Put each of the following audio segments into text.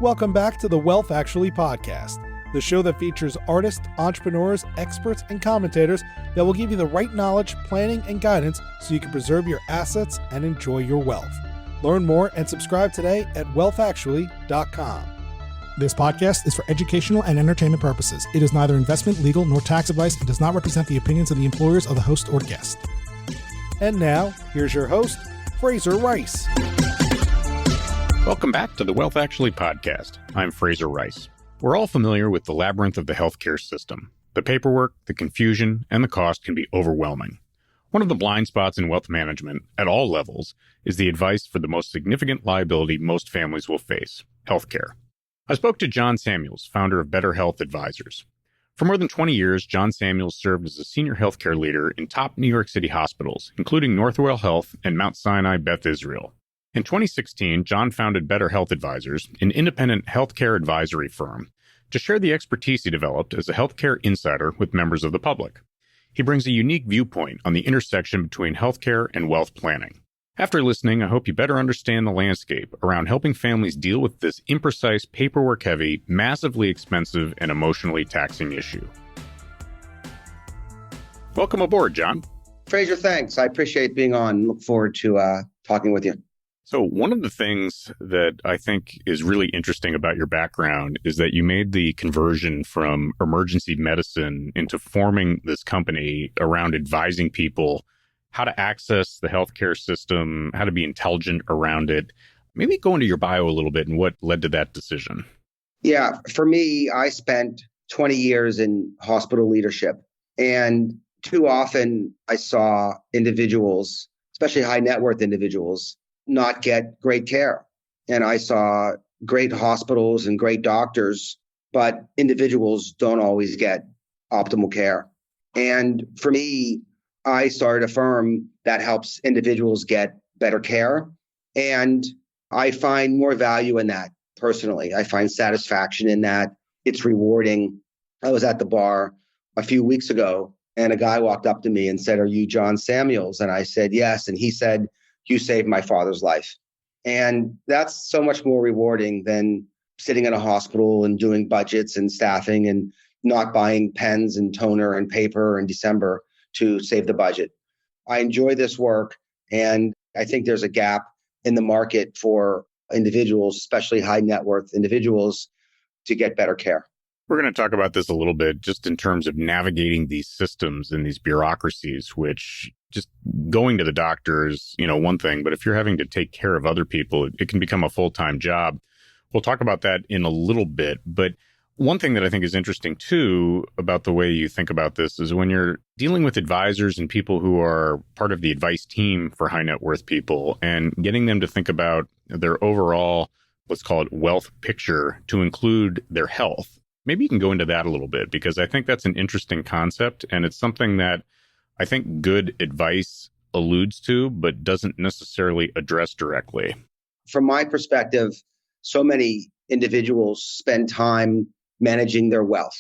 Welcome back to the Wealth Actually podcast, the show that features artists, entrepreneurs, experts, and commentators that will give you the right knowledge, planning, and guidance so you can preserve your assets and enjoy your wealth. Learn more and subscribe today at wealthactually.com. This podcast is for educational and entertainment purposes. It is neither investment, legal, nor tax advice and does not represent the opinions of the employers of the host or guest. And now, here's your host, Fraser Rice. Welcome back to the Wealth Actually podcast. I'm Fraser Rice. We're all familiar with the labyrinth of the healthcare system. The paperwork, the confusion, and the cost can be overwhelming. One of the blind spots in wealth management at all levels is the advice for the most significant liability most families will face, healthcare. I spoke to John Samuels, founder of Better Health Advisors. For more than 20 years, John Samuels served as a senior healthcare leader in top New York City hospitals, including Northwell Health and Mount Sinai Beth Israel. In 2016, John founded Better Health Advisors, an independent healthcare advisory firm, to share the expertise he developed as a healthcare insider with members of the public. He brings a unique viewpoint on the intersection between healthcare and wealth planning. After listening, I hope you better understand the landscape around helping families deal with this imprecise, paperwork-heavy, massively expensive, and emotionally taxing issue. Welcome aboard, John. Fraser, thanks. I appreciate being on. Look forward to talking with you. So one of the things that I think is really interesting about your background is that you made the conversion from emergency medicine into forming this company around advising people how to access the healthcare system, how to be intelligent around it. Maybe go into your bio a little bit and what led to that decision. Yeah, for me, I spent 20 years in hospital leadership. And too often I saw individuals, especially high net worth individuals, not get great care. And I saw great hospitals and great doctors, but individuals don't always get optimal care. And for me, I started a firm that helps individuals get better care. And I find more value in that personally. I find satisfaction in that. It's rewarding. I was at the bar a few weeks ago and a guy walked up to me and said, "Are you John Samuels?" And I said, "Yes." And he said, "You saved my father's life." And that's so much more rewarding than sitting in a hospital and doing budgets and staffing and not buying pens and toner and paper in December to save the budget. I enjoy this work. And I think there's a gap in the market for individuals, especially high net worth individuals, to get better care. We're going to talk about this a little bit just in terms of navigating these systems and these bureaucracies, which just going to the doctor is, one thing, but if you're having to take care of other people, it can become a full-time job. We'll talk about that in a little bit. But one thing that I think is interesting, too, about the way you think about this is when you're dealing with advisors and people who are part of the advice team for high net worth people and getting them to think about their overall, let's call it wealth picture to include their health. Maybe you can go into that a little bit, because I think that's an interesting concept. And it's something that I think good advice alludes to, but doesn't necessarily address directly. From my perspective, so many individuals spend time managing their wealth.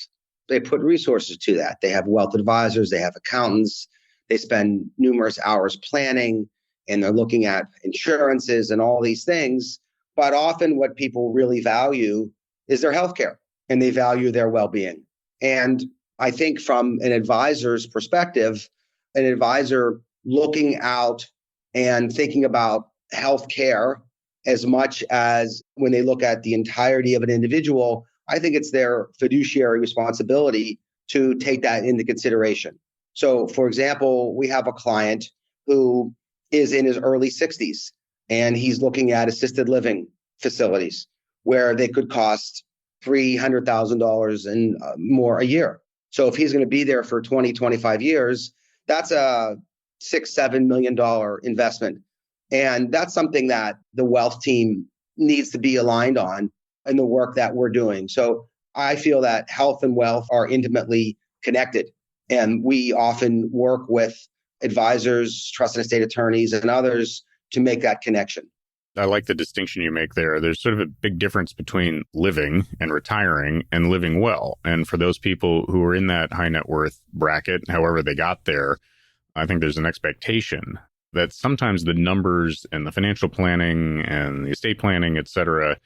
They put resources to that. They have wealth advisors, they have accountants, they spend numerous hours planning, and they're looking at insurances and all these things. But often what people really value is their healthcare, and they value their well-being. And I think from an advisor's perspective, an advisor looking out and thinking about healthcare as much as when they look at the entirety of an individual, I think it's their fiduciary responsibility to take that into consideration. So, for example, we have a client who is in his early 60s, and he's looking at assisted living facilities where they could cost $300,000 and more a year. So if he's going to be there for 20, 25 years, that's a $6-7 million investment. And that's something that the wealth team needs to be aligned on in the work that we're doing. So I feel that health and wealth are intimately connected. And we often work with advisors, trust and estate attorneys, and others to make that connection. I like the distinction you make there. There's sort of a big difference between living and retiring and living well. And for those people who are in that high net worth bracket, however they got there, I think there's an expectation that sometimes the numbers and the financial planning and the estate planning, et cetera,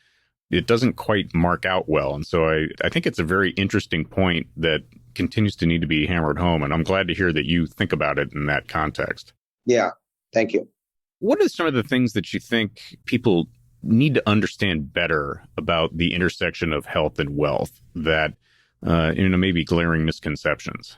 it doesn't quite mark out well. And so I think it's a very interesting point that continues to need to be hammered home. And I'm glad to hear that you think about it in that context. Yeah. Thank you. What are some of the things that you think people need to understand better about the intersection of health and wealth that, maybe glaring misconceptions?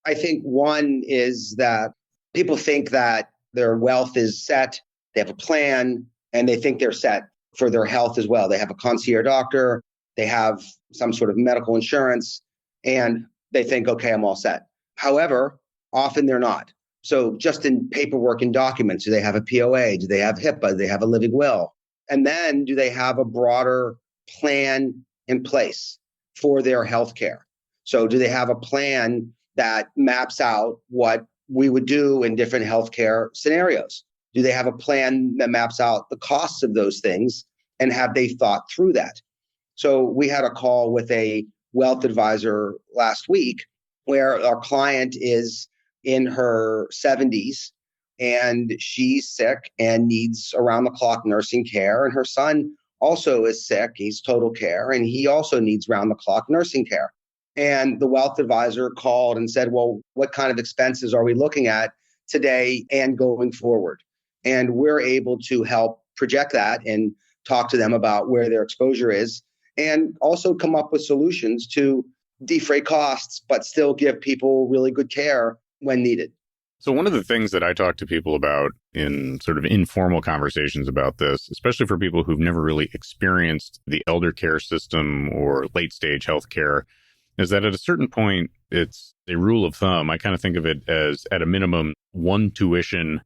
I think one is that people think that their wealth is set, they have a plan, and they think they're set for their health as well. They have a concierge doctor, they have some sort of medical insurance, and they think, okay, I'm all set. However, often they're not. So just in paperwork and documents, do they have a POA? Do they have HIPAA? Do they have a living will? And then do they have a broader plan in place for their healthcare? So do they have a plan that maps out what we would do in different healthcare scenarios? Do they have a plan that maps out the costs of those things? And have they thought through that? So we had a call with a wealth advisor last week where our client is in her 70s and she's sick and needs around the clock nursing care. And her son also is sick. He's total care and he also needs round the clock nursing care. And the wealth advisor called and said, well, what kind of expenses are we looking at today and going forward? And we're able to help project that and talk to them about where their exposure is and also come up with solutions to defray costs, but still give people really good care when needed. So one of the things that I talk to people about in sort of informal conversations about this, especially for people who've never really experienced the elder care system or late stage healthcare, is that at a certain point, it's a rule of thumb. I kind of think of it as at a minimum one tuition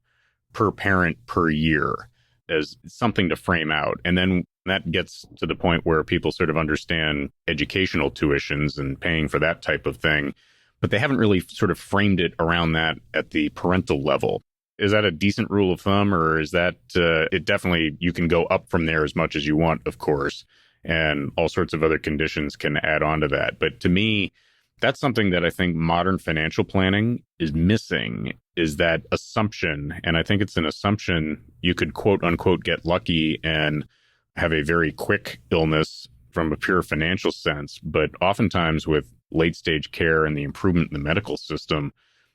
per parent per year as something to frame out. And then that gets to the point where people sort of understand educational tuitions and paying for that type of thing, but they haven't really sort of framed it around that at the parental level. Is that a decent rule of thumb, or is that it definitely, you can go up from there as much as you want, of course, and all sorts of other conditions can add on to that. But to me, that's something that I think modern financial planning is missing, is that assumption. And I think it's an assumption you could quote unquote get lucky and have a very quick illness from a pure financial sense. But oftentimes with late stage care and the improvement in the medical system,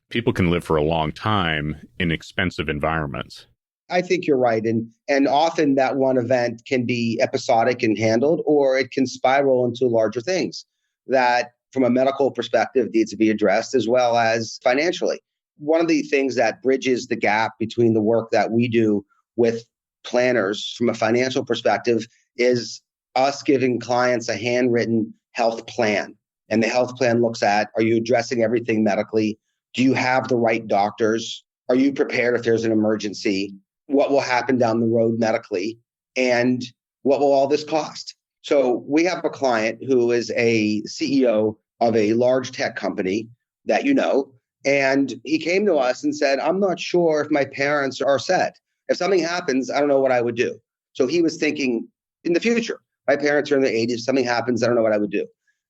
people can live for a long time in expensive environments. I think you're right. And often that one event can be episodic and handled, or it can spiral into larger things that from a medical perspective needs to be addressed as well as financially. One of the things that bridges the gap between the work that we do with planners from a financial perspective is us giving clients a handwritten health plan. And the health plan looks at, are you addressing everything medically? Do you have the right doctors? Are you prepared if there's an emergency? What will happen down the road medically? And what will all this cost? So we have a client who is a CEO of a large tech company that you know, and he came to us and said, I'm not sure if my parents are set. If something happens, I don't know what I would do. So he was thinking in the future, my parents are in their 80s, if something happens, I don't know what I would do.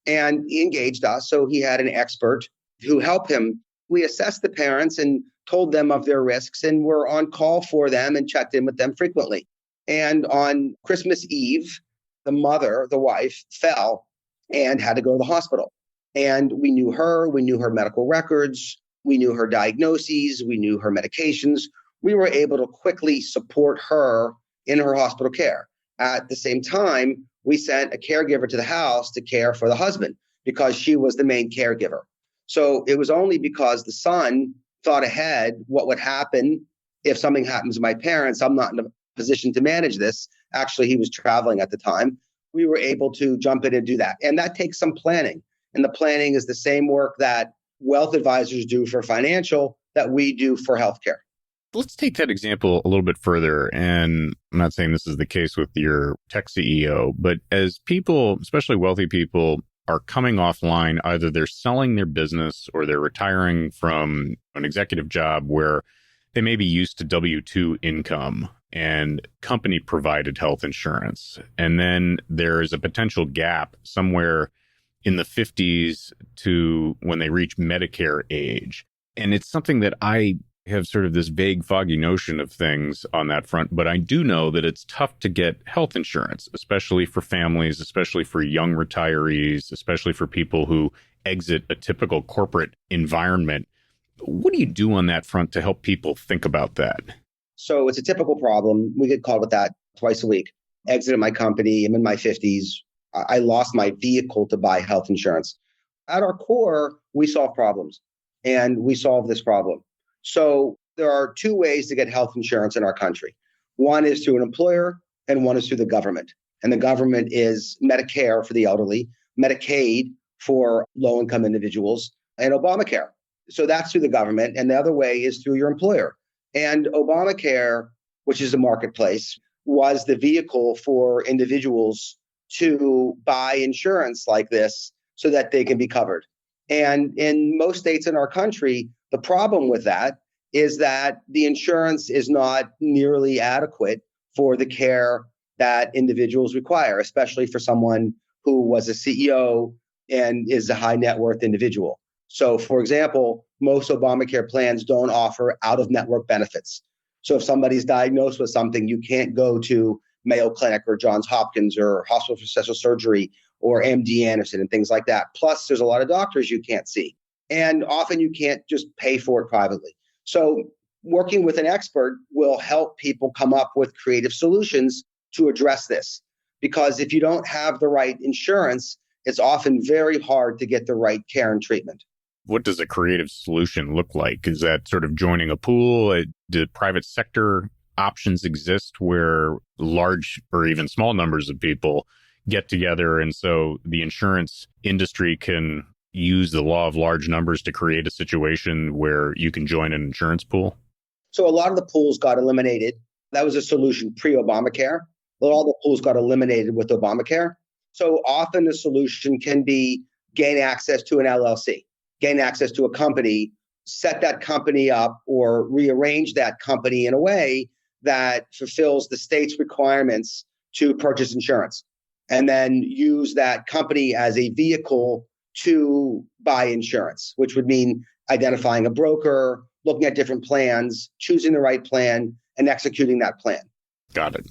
And he engaged us. So he had an expert who helped him. We assessed the parents and told them of their risks and were on call for them and checked in with them frequently. And on Christmas Eve, the mother, the wife, fell and had to go to the hospital. And we knew her medical records, we knew her diagnoses, we knew her medications. We were able to quickly support her in her hospital care. At the same time, we sent a caregiver to the house to care for the husband because she was the main caregiver. So it was only because the son thought ahead what would happen if something happens to my parents. I'm not in a position to manage this. Actually, he was traveling at the time. We were able to jump in and do that. And that takes some planning. And the planning is the same work that wealth advisors do for financial that we do for healthcare. Let's take that example a little bit further. And I'm not saying this is the case with your tech CEO, but as people, especially wealthy people, are coming offline, either they're selling their business or they're retiring from an executive job where they may be used to W-2 income and company provided health insurance. And then there is a potential gap somewhere in the 50s to when they reach Medicare age. And it's something that I have sort of this vague, foggy notion of things on that front, but I do know that it's tough to get health insurance, especially for families, especially for young retirees, especially for people who exit a typical corporate environment. What do you do on that front to help people think about that? So it's a typical problem. We get called with that twice a week. Exited my company. I'm in my 50s. I lost my vehicle to buy health insurance. At our core, we solve problems, and we solve this problem. So there are two ways to get health insurance in our country. One is through an employer, and one is through the government. And the government is Medicare for the elderly, Medicaid for low-income individuals, and Obamacare. So that's through the government. And the other way is through your employer. And Obamacare, which is a marketplace, was the vehicle for individuals to buy insurance like this so that they can be covered. And in most states in our country, the problem with that is that the insurance is not nearly adequate for the care that individuals require, especially for someone who was a CEO and is a high net worth individual. So, for example, most Obamacare plans don't offer out-of-network benefits. So if somebody's diagnosed with something, you can't go to Mayo Clinic or Johns Hopkins or Hospital for Special Surgery or MD Anderson and things like that. Plus, there's a lot of doctors you can't see. And often you can't just pay for it privately. So working with an expert will help people come up with creative solutions to address this. Because if you don't have the right insurance, it's often very hard to get the right care and treatment. What does a creative solution look like? Is that sort of joining a pool? Do private sector options exist where large or even small numbers of people get together, and so the insurance industry can use the law of large numbers to create a situation where you can join an insurance pool? So a lot of the pools got eliminated. That was a solution pre-Obamacare. All the pools got eliminated with Obamacare. So often the solution can be gain access to an LLC, gain access to a company, set that company up or rearrange that company in a way that fulfills the state's requirements to purchase insurance, and then use that company as a vehicle to buy insurance, which would mean identifying a broker, looking at different plans, choosing the right plan, and executing that plan. Got it.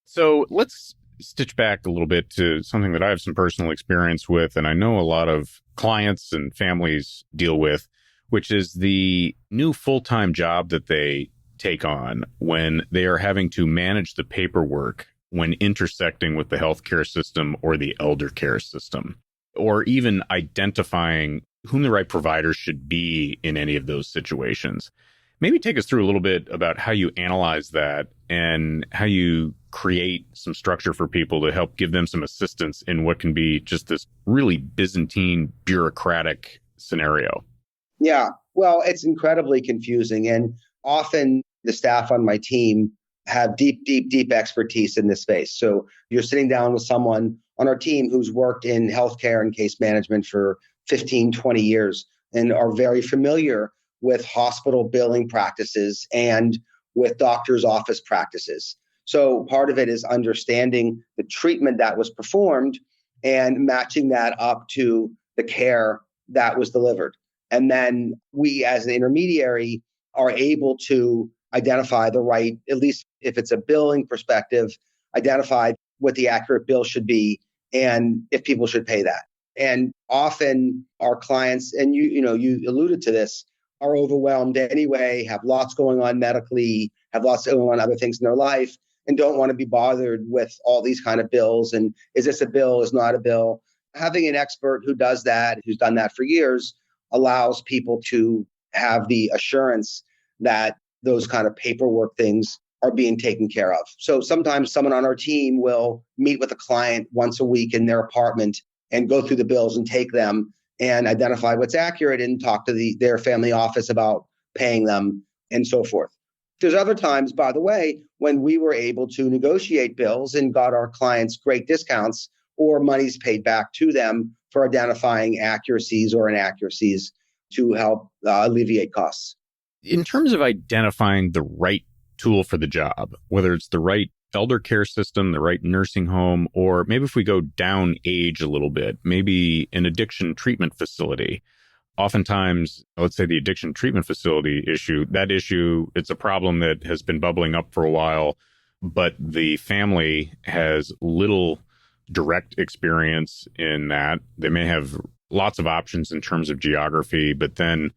So let's stitch back a little bit to something that I have some personal experience with, and I know a lot of clients and families deal with, which is the new full-time job that they take on when they are having to manage the paperwork when intersecting with the healthcare system or the elder care system, or even identifying whom the right providers should be in any of those situations. Maybe take us through a little bit about how you analyze that and how you create some structure for people to help give them some assistance in what can be just this really Byzantine bureaucratic scenario. Yeah, well, it's incredibly confusing. And often the staff on my team have deep expertise in this space. So you're sitting down with someone on our team who's worked in healthcare and case management for 15, 20 years and are very familiar with hospital billing practices and with doctor's office practices. So part of it is understanding the treatment that was performed and matching that up to the care that was delivered. And then we as an intermediary are able to identify the right, at least if it's a billing perspective, identify what the accurate bill should be and if people should pay that. And often our clients, and you alluded to this, are overwhelmed anyway, have lots going on medically, have lots going on other things in their life, and don't want to be bothered with all these kind of bills. And is this a bill? Is not a bill? Having an expert who does that, who's done that for years, allows people to have the assurance that those kind of paperwork things are being taken care of. So sometimes someone on our team will meet with a client once a week in their apartment and go through the bills and take them and identify what's accurate and talk to their family office about paying them and so forth. There's other times, by the way, when we were able to negotiate bills and got our clients great discounts or monies paid back to them for identifying accuracies or inaccuracies to help alleviate costs. In terms of identifying the right tool for the job, whether it's the right elder care system, the right nursing home, or maybe if we go down age a little bit, maybe an addiction treatment facility, Oftentimes, let's say the addiction treatment facility issue, it's a problem that has been bubbling up for a while, but the family has little direct experience in that. They may have lots of options in terms of geography, but then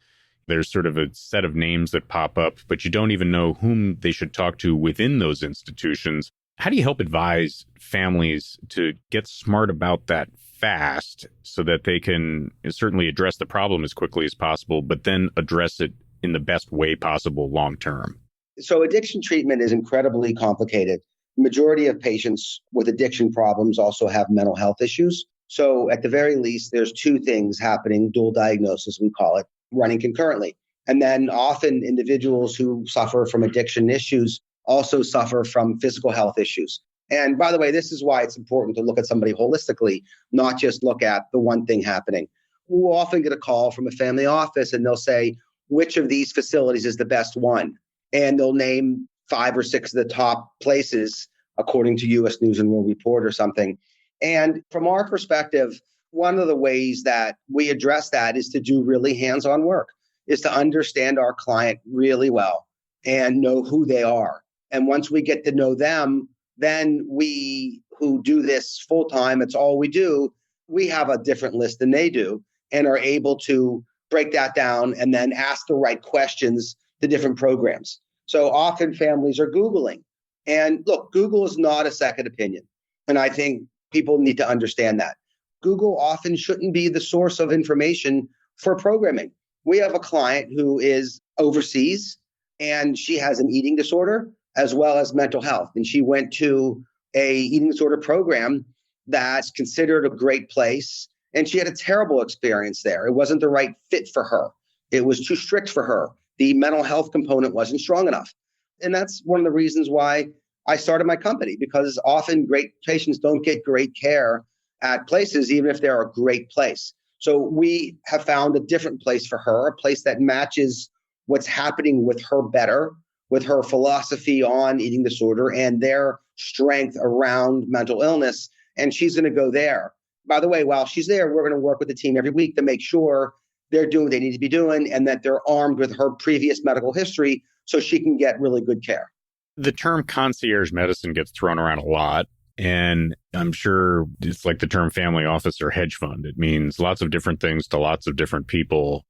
there's sort of a set of names that pop up, but you don't even know whom they should talk to within those institutions. How do you help advise families to get smart about that fast so that they can certainly address the problem as quickly as possible, but then address it in the best way possible long term? So addiction treatment is incredibly complicated. The majority of patients with addiction problems also have mental health issues. So at the very least, there's two things happening, dual diagnosis, we call it, running concurrently. And then often individuals who suffer from addiction issues also suffer from physical health issues. And by the way, this is why it's important to look at somebody holistically, not just look at the one thing happening. We'll often get a call from a family office and they'll say, which of these facilities is the best one? And they'll name 5 or 6 of the top places according to US News and World Report or something. And from our perspective, one of the ways that we address that is to do really hands-on work, is to understand our client really well and know who they are. And once we get to know them, then we who do this full-time, it's all we do, we have a different list than they do and are able to break that down and then ask the right questions to different programs. So often families are Googling. And look, Google is not a second opinion. And I think people need to understand that. Google often shouldn't be the source of information for programming. We have a client who is overseas and she has an eating disorder as well as mental health. And she went to a eating disorder program that's considered a great place. And she had a terrible experience there. It wasn't the right fit for her. It was too strict for her. The mental health component wasn't strong enough. And that's one of the reasons why I started my company, because often great patients don't get great care at places, even if they're a great place. So we have found a different place for her, a place that matches what's happening with her better, with her philosophy on eating disorder and their strength around mental illness. And she's going to go there. By the way, while she's there, we're going to work with the team every week to make sure they're doing what they need to be doing and that they're armed with her previous medical history so she can get really good care. The term concierge medicine gets thrown around a lot, and I'm sure it's like the term family office or hedge fund. It means lots of different things to lots of different people.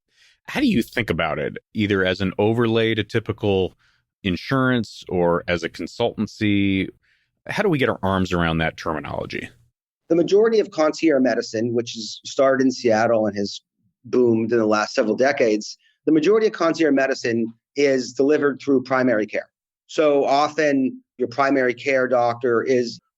How do you think about it, either as an overlay to typical insurance or as a consultancy? How do we get our arms around that terminology? The majority of concierge medicine, which has started in Seattle and has boomed in the last several decades, the majority of concierge medicine is delivered through primary care. So often your primary care doctor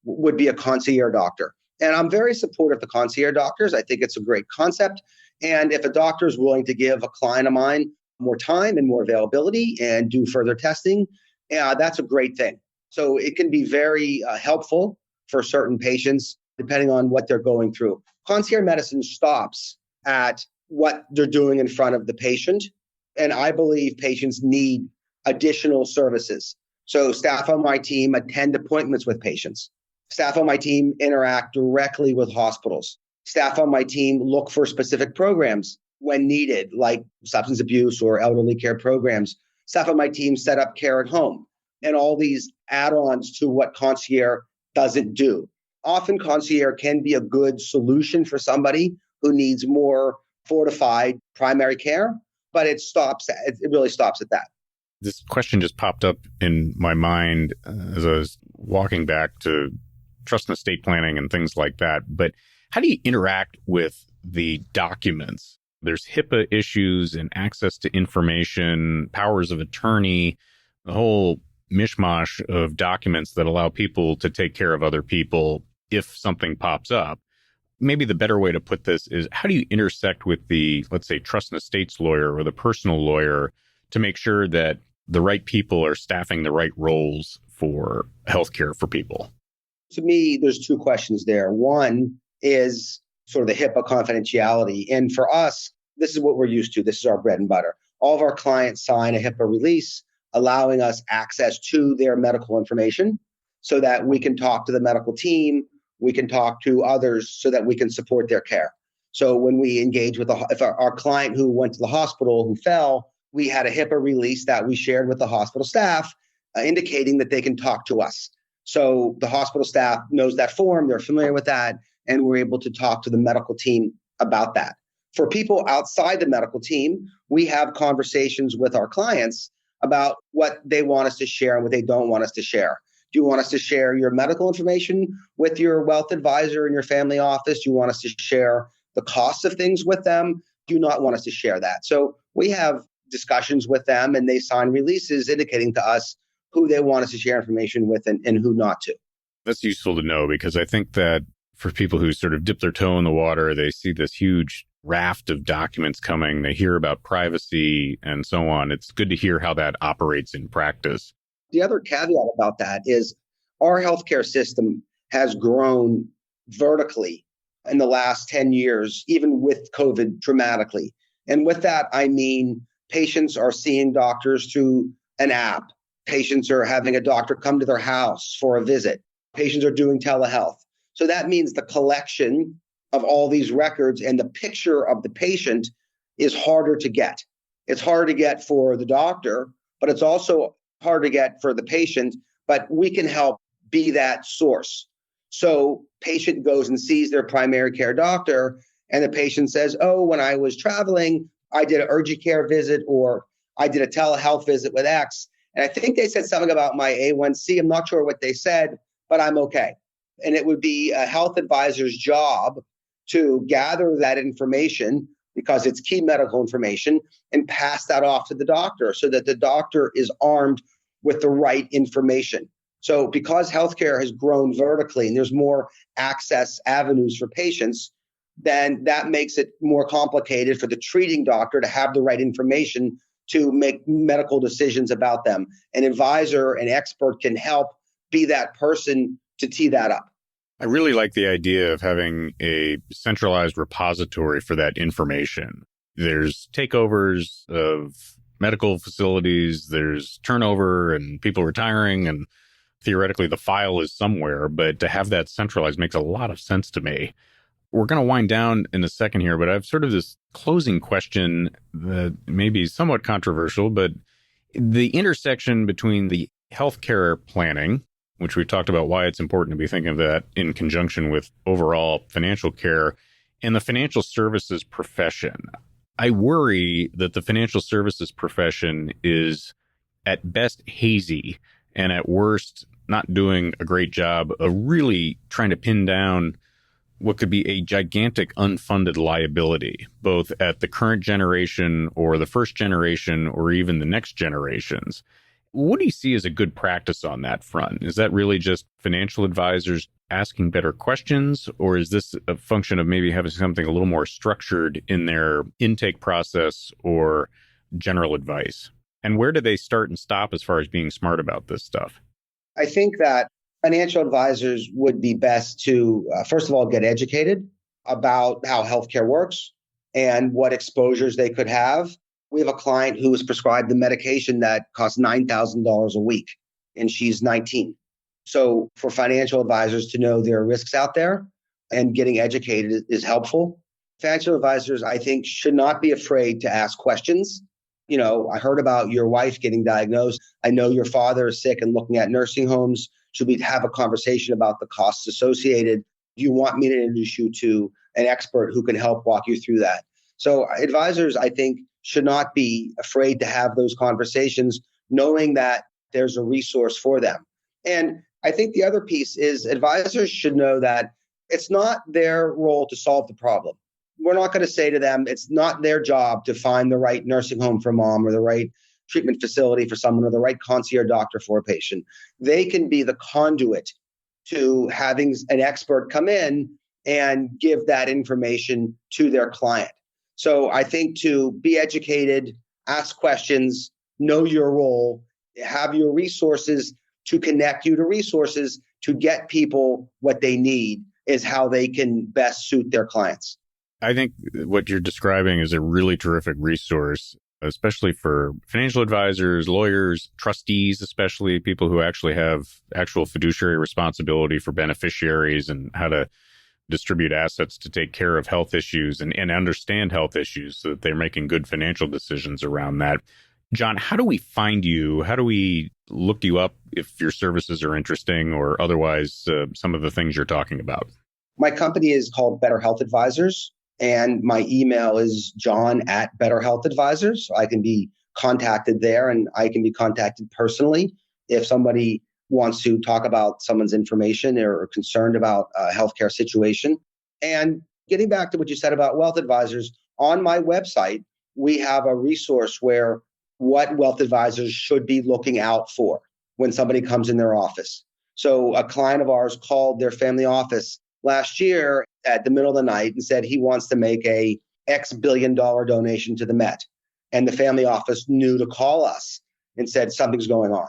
would be a concierge doctor. And I'm very supportive of the concierge doctors. I think it's a great concept. And if a doctor is willing to give a client of mine more time and more availability and do further testing, that's a great thing. So it can be very helpful for certain patients, depending on what they're going through. Concierge medicine stops at what they're doing in front of the patient. And I believe patients need additional services. So staff on my team attend appointments with patients. Staff on my team interact directly with hospitals. Staff on my team look for specific programs when needed, like substance abuse or elderly care programs. Staff on my team set up care at home and all these add-ons to what concierge doesn't do. Often concierge can be a good solution for somebody who needs more fortified primary care, but it really stops at that. This question just popped up in my mind as I was walking back to trust and estate planning and things like that. But how do you interact with the documents? There's HIPAA issues and access to information, powers of attorney, the whole mishmash of documents that allow people to take care of other people if something pops up. Maybe the better way to put this is, how do you intersect with the, let's say, trust and estates lawyer or the personal lawyer to make sure that the right people are staffing the right roles for healthcare for people? To me, there's two questions there. One is sort of the HIPAA confidentiality. And for us, this is what we're used to. This is our bread and butter. All of our clients sign a HIPAA release, allowing us access to their medical information so that we can talk to the medical team, we can talk to others so that we can support their care. So when we engage with if our client who went to the hospital who fell, we had a HIPAA release that we shared with the hospital staff, indicating that they can talk to us. So the hospital staff knows that form, they're familiar with that, and we're able to talk to the medical team about that. For people outside the medical team, we have conversations with our clients about what they want us to share and what they don't want us to share. Do you want us to share your medical information with your wealth advisor in your family office? Do you want us to share the costs of things with them? Do you not want us to share that? So we have discussions with them, and they sign releases indicating to us who they want us to share information with and who not to. That's useful to know, because I think that for people who sort of dip their toe in the water, they see this huge raft of documents coming, they hear about privacy and so on. It's good to hear how that operates in practice. The other caveat about that is our healthcare system has grown vertically in the last 10 years, even with COVID dramatically. And with that, I mean, patients are seeing doctors through an app. Patients are having a doctor come to their house for a visit. Patients are doing telehealth. So that means the collection of all these records and the picture of the patient is harder to get. It's hard to get for the doctor, but it's also hard to get for the patient, but we can help be that source. So patient goes and sees their primary care doctor, and the patient says, oh, when I was traveling, I did an urgent care visit, or I did a telehealth visit with X. And I think they said something about my A1C. I'm not sure what they said, but I'm okay. And it would be a health advisor's job to gather that information, because it's key medical information, and pass that off to the doctor so that the doctor is armed with the right information. So because healthcare has grown vertically and there's more access avenues for patients, then that makes it more complicated for the treating doctor to have the right information to make medical decisions about them. An advisor, an expert can help be that person to tee that up. I really like the idea of having a centralized repository for that information. There's takeovers of medical facilities, there's turnover and people retiring, and theoretically the file is somewhere, but to have that centralized makes a lot of sense to me. We're going to wind down in a second here, but I have sort of this closing question that may be somewhat controversial, but the intersection between the healthcare planning, which we've talked about why it's important to be thinking of that in conjunction with overall financial care, and the financial services profession. I worry that the financial services profession is at best hazy and at worst not doing a great job of really trying to pin down what could be a gigantic unfunded liability, both at the current generation or the first generation or even the next generations. What do you see as a good practice on that front? Is that really just financial advisors asking better questions, or is this a function of maybe having something a little more structured in their intake process or general advice? And where do they start and stop as far as being smart about this stuff? I think that financial advisors would be best to, first of all, get educated about how healthcare works and what exposures they could have. We have a client who was prescribed the medication that costs $9,000 a week, and she's 19. So for financial advisors to know there are risks out there and getting educated is helpful. Financial advisors, I think, should not be afraid to ask questions. You know, I heard about your wife getting diagnosed. I know your father is sick and looking at nursing homes. Should we have a conversation about the costs associated? Do you want me to introduce you to an expert who can help walk you through that? So advisors, I think, should not be afraid to have those conversations, knowing that there's a resource for them. And I think the other piece is advisors should know that it's not their role to solve the problem. We're not going to say to them, it's not their job to find the right nursing home for mom or the right treatment facility for someone or the right concierge doctor for a patient. They can be the conduit to having an expert come in and give that information to their client. So I think to be educated, ask questions, know your role, have your resources to connect you to resources to get people what they need is how they can best suit their clients. I think what you're describing is a really terrific resource, especially for financial advisors, lawyers, trustees, especially people who actually have actual fiduciary responsibility for beneficiaries and how to distribute assets to take care of health issues and understand health issues so that they're making good financial decisions around that. John, how do we find you? How do we look you up if your services are interesting or otherwise some of the things you're talking about? My company is called Better Health Advisors, and my email is john@Better Health Advisors. So I can be contacted there, and I can be contacted personally if somebody wants to talk about someone's information or concerned about a healthcare situation. And getting back to what you said about wealth advisors, on my website, we have a resource where what wealth advisors should be looking out for when somebody comes in their office. So a client of ours called their family office last year at the middle of the night and said he wants to make a X billion-dollar donation to the Met. And the family office knew to call us and said something's going on.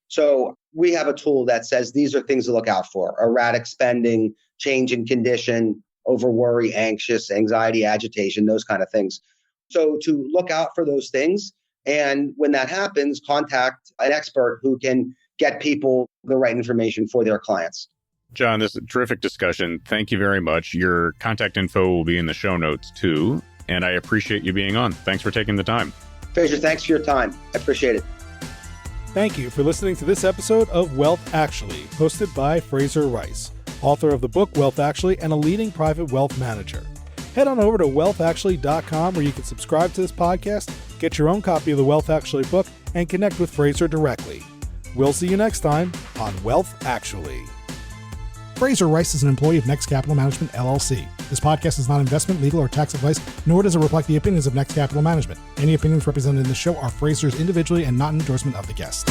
So we have a tool that says these are things to look out for: erratic spending, change in condition, over worry, anxious, anxiety, agitation, those kind of things. So to look out for those things. And when that happens, contact an expert who can get people the right information for their clients. John, this is a terrific discussion. Thank you very much. Your contact info will be in the show notes too. And I appreciate you being on. Thanks for taking the time. Fraser, thanks for your time. I appreciate it. Thank you for listening to this episode of Wealth Actually, hosted by Fraser Rice, author of the book Wealth Actually and a leading private wealth manager. Head on over to wealthactually.com where you can subscribe to this podcast, get your own copy of the Wealth Actually book, and connect with Fraser directly. We'll see you next time on Wealth Actually. Fraser Rice is an employee of Next Capital Management, LLC. This podcast is not investment, legal, or tax advice, nor does it reflect the opinions of Next Capital Management. Any opinions represented in this show are Fraser's individually and not an endorsement of the guest.